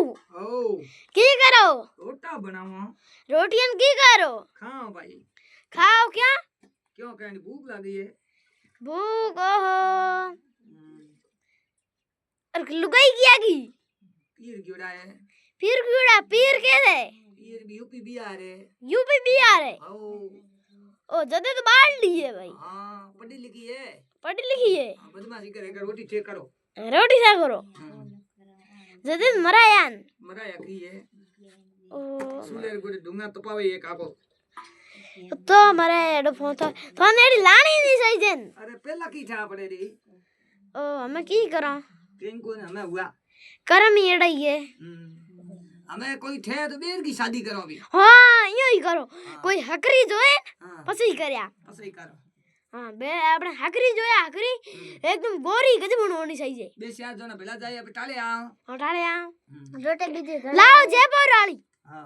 ओ की करो रोटा बनावा रोटियन की करो खाओ भाई खाओ क्या क्यों कहनी भूख लगी है भूख ओहो और लुगाई किया की पीर क्योड़ा है पीर क्योड़ा पीर के दे पीर भी यूपी बिहार है यूपी बिहार है ओ ओ जदे तो बाढ़ ली है भाई हाँ पढ़ी लिखी है पढ़ी लिखी है बदमाशी करेगा रोटी चेक करो रोटी सा करो जदे मरा यान मरा यकी है ओ सुलेर को ढूंगा तपावे एक आको तो मरे एडो फोन तो नेड़ी लानी नहीं सही जन अरे पहला की छा पड़े री ओ हमें की करा केन को हमें हुआ करम ही एड़ा ही है हमें कोई थे तो बेर की शादी करो भी हाँ यो ही करो कोई हकरी जो है पसई करया पसई करो हाँ बे आपने हकरी जो है हकरी एकदम गोरी गजब होनी चाहिए बे यार जो ना भेला जाए अब टाले आ हटाले आ रोटे लीजिए लाओ जयपुर वाली हाँ